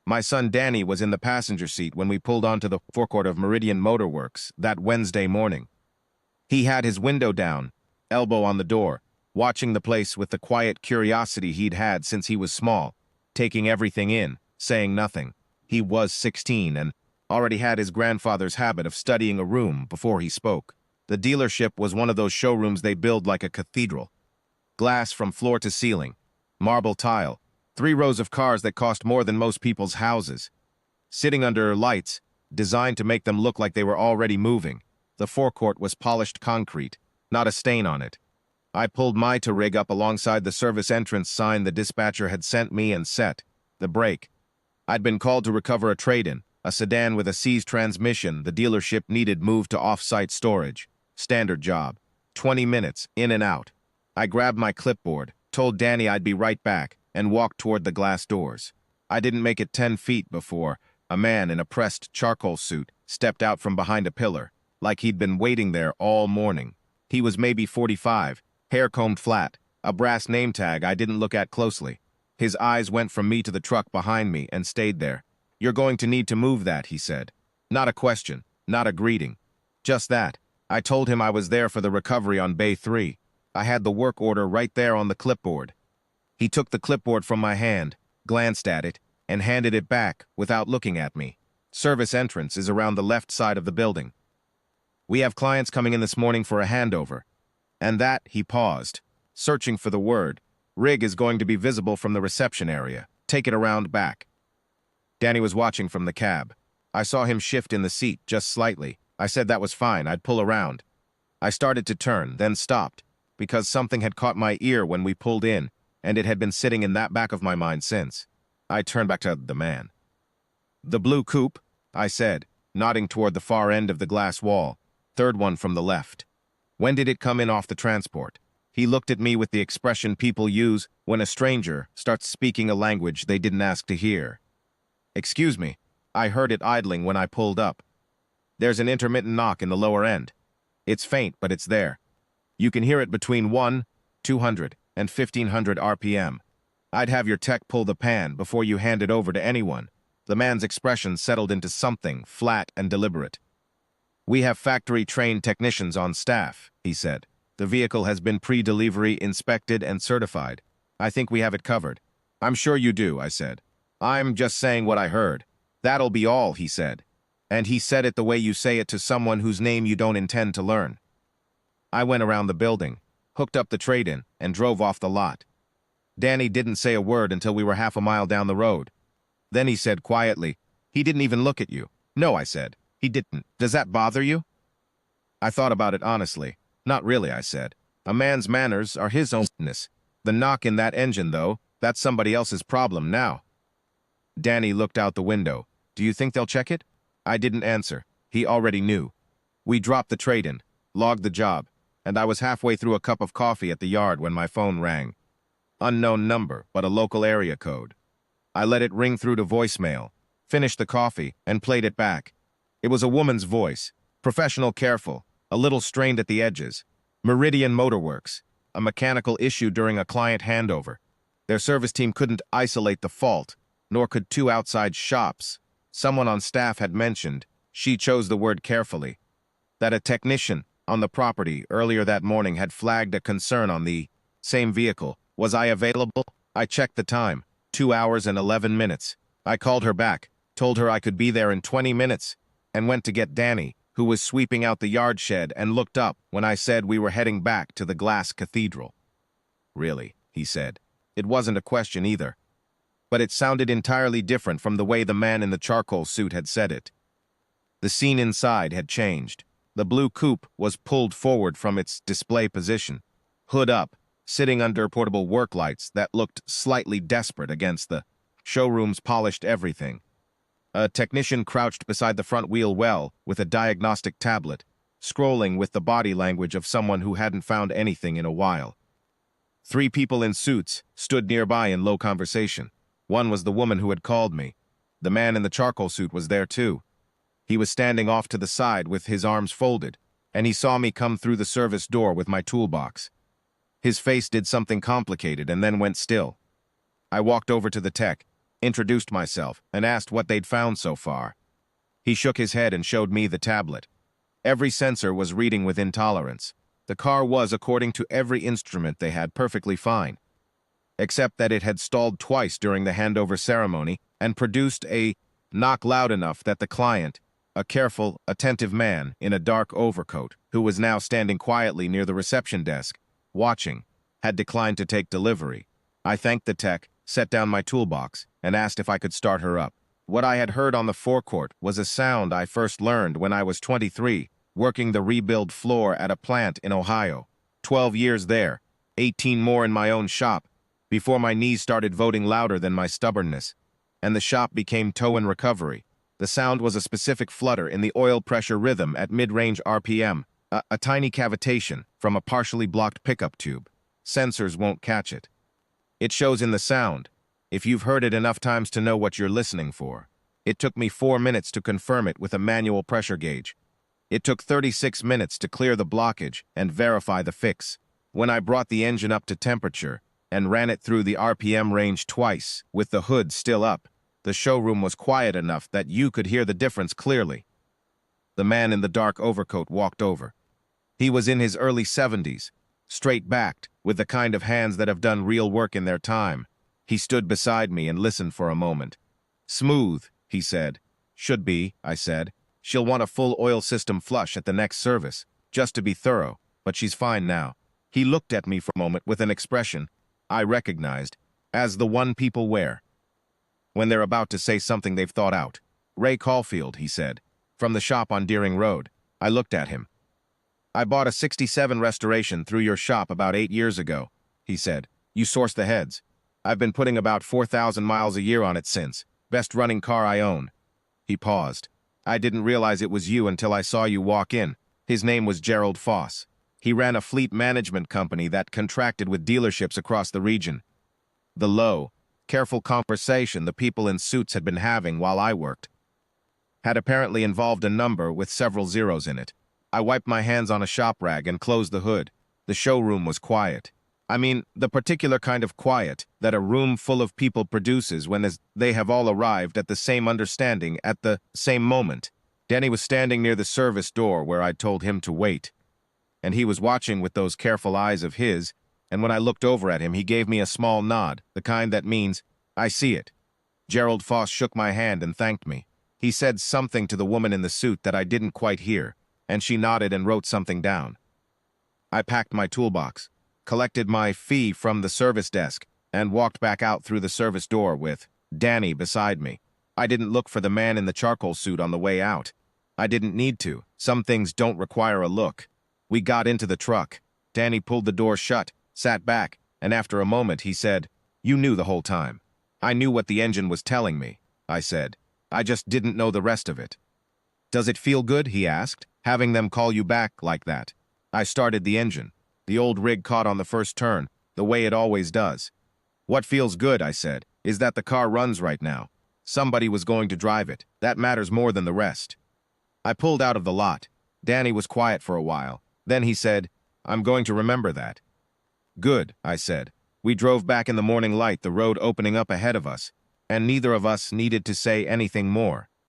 My son Danny was in the passenger seat when we pulled onto the forecourt of Meridian Motor Works that Wednesday morning. He had his window down, elbow on the door, watching the place with the quiet curiosity he'd had since he was small, taking everything in, saying nothing. He was 16 and already had his grandfather's habit of studying a room before he spoke. The dealership was one of those showrooms they build like a cathedral. Glass from floor to ceiling, marble tile, 3 rows of cars that cost more than most people's houses. Sitting under lights, designed to make them look like they were already moving. The forecourt was polished concrete, not a stain on it. I pulled my rig up alongside the service entrance sign the dispatcher had sent me and set the brake. I'd been called to recover a trade-in, a sedan with a seized transmission the dealership needed moved to off-site storage. Standard job. 20 minutes, in and out. I grabbed my clipboard, told Danny I'd be right back, and walked toward the glass doors. I didn't make it 10 feet before a man in a pressed charcoal suit stepped out from behind a pillar, like he'd been waiting there all morning. He was maybe 45, hair combed flat, a brass name tag I didn't look at closely. His eyes went from me to the truck behind me and stayed there. "You're going to need to move that," he said. Not a question, not a greeting. Just that. I told him I was there for the recovery on Bay 3. I had the work order right there on the clipboard. He took the clipboard from my hand, glanced at it, and handed it back without looking at me. Service entrance is around the left side of the building. We have clients coming in this morning for a handover. And that, he paused, searching for the word. Rig is going to be visible from the reception area. Take it around back. Danny was watching from the cab. I saw him shift in the seat just slightly. I said that was fine, I'd pull around. I started to turn, then stopped, because something had caught my ear when we pulled in, and it had been sitting in that back of my mind since. I turned back to the man. "The blue coupe," I said, nodding toward the far end of the glass wall, third one from the left. "When did it come in off the transport?" He looked at me with the expression people use when a stranger starts speaking a language they didn't ask to hear. "Excuse me, I heard it idling when I pulled up. There's an intermittent knock in the lower end. It's faint, but it's there. You can hear it between 200 and 1500 RPM. I'd have your tech pull the pan before you hand it over to anyone." The man's expression settled into something flat and deliberate. "We have factory-trained technicians on staff," he said. "The vehicle has been pre-delivery inspected and certified. I think we have it covered." "I'm sure you do," I said. "I'm just saying what I heard." "That'll be all," he said. And he said it the way you say it to someone whose name you don't intend to learn. I went around the building, hooked up the trade-in, and drove off the lot. Danny didn't say a word until we were half a mile down the road. Then he said quietly, "He didn't even look at you." "No," I said. "He didn't. Does that bother you?" I thought about it honestly. "Not really," I said. "A man's manners are his ownness. The knock in that engine, though, that's somebody else's problem now." Danny looked out the window. "Do you think they'll check it?" I didn't answer. He already knew. We dropped the trade-in, logged the job, and I was halfway through a cup of coffee at the yard when my phone rang. Unknown number, but a local area code. I let it ring through to voicemail, finished the coffee, and played it back. It was a woman's voice, professional, careful, a little strained at the edges. "Meridian Motor Works, a mechanical issue during a client handover. Their service team couldn't isolate the fault, nor could 2 outside shops. Someone on staff had mentioned," she chose the word carefully, "that a technician on the property earlier that morning had flagged a concern on the same vehicle. Was I available?" I checked the time, 2 hours and 11 minutes. I called her back, told her I could be there in 20 minutes, and went to get Danny, who was sweeping out the yard shed, and looked up when I said we were heading back to the glass cathedral. "Really?" he said. It wasn't a question either, but it sounded entirely different from the way the man in the charcoal suit had said it. The scene inside had changed. The blue coupe was pulled forward from its display position, hood up, sitting under portable work lights that looked slightly desperate against the showroom's polished everything. A technician crouched beside the front wheel well with a diagnostic tablet, scrolling with the body language of someone who hadn't found anything in a while. 3 people in suits stood nearby in low conversation. One was the woman who had called me. The man in the charcoal suit was there too. He was standing off to the side with his arms folded, and he saw me come through the service door with my toolbox. His face did something complicated and then went still. I walked over to the tech, introduced myself, and asked what they'd found so far. He shook his head and showed me the tablet. Every sensor was reading with intolerance. The car was, according to every instrument they had, perfectly fine, except that it had stalled twice during the handover ceremony and produced a knock loud enough that the client, a careful, attentive man in a dark overcoat, who was now standing quietly near the reception desk, watching, had declined to take delivery. I thanked the tech, set down my toolbox, and asked if I could start her up. What I had heard on the forecourt was a sound I first learned when I was 23, working the rebuild floor at a plant in Ohio. 12 years there, 18 more in my own shop, before my knees started voting louder than my stubbornness, and the shop became tow and recovery. The sound was a specific flutter in the oil pressure rhythm at mid-range RPM, a tiny cavitation from a partially blocked pickup tube. Sensors won't catch it. It shows in the sound, if you've heard it enough times to know what you're listening for. It took me 4 minutes to confirm it with a manual pressure gauge. It took 36 minutes to clear the blockage and verify the fix. When I brought the engine up to temperature and ran it through the RPM range twice, with the hood still up, the showroom was quiet enough that you could hear the difference clearly. The man in the dark overcoat walked over. He was in his early 70s, straight-backed, with the kind of hands that have done real work in their time. He stood beside me and listened for a moment. "Smooth," he said. "Should be," I said. "She'll want a full oil system flush at the next service, just to be thorough, but she's fine now." He looked at me for a moment with an expression I recognized as the one people wear when they're about to say something they've thought out. "Ray Caulfield," he said, "from the shop on Deering Road." I looked at him. "I bought a 67 Restoration through your shop about 8 years ago," he said. "You sourced the heads. I've been putting about 4,000 miles a year on it since. Best running car I own." He paused. "I didn't realize it was you until I saw you walk in." His name was Gerald Foss. He ran a fleet management company that contracted with dealerships across the region. The low, careful conversation the people in suits had been having while I worked had apparently involved a number with several zeros in it. I wiped my hands on a shop rag and closed the hood. The showroom was quiet. I mean, the particular kind of quiet that a room full of people produces when they have all arrived at the same understanding at the same moment. Danny was standing near the service door where I'd told him to wait, and he was watching with those careful eyes of his, and when I looked over at him, he gave me a small nod, the kind that means, "I see it." Gerald Foss shook my hand and thanked me. He said something to the woman in the suit that I didn't quite hear, and she nodded and wrote something down. I packed my toolbox, collected my fee from the service desk, and walked back out through the service door with Danny beside me. I didn't look for the man in the charcoal suit on the way out. I didn't need to. Some things don't require a look. We got into the truck. Danny pulled the door shut, sat back, and after a moment he said, "You knew the whole time." "I knew what the engine was telling me," I said. "I just didn't know the rest of it." "Does it feel good?" he asked, "having them call you back like that?" I started the engine. The old rig caught on the first turn, the way it always does. "What feels good," I said, "is that the car runs right now. Somebody was going to drive it. That matters more than the rest." I pulled out of the lot. Danny was quiet for a while. Then he said, "I'm going to remember that." "Good," I said. We drove back in the morning light, the road opening up ahead of us, and neither of us needed to say anything more.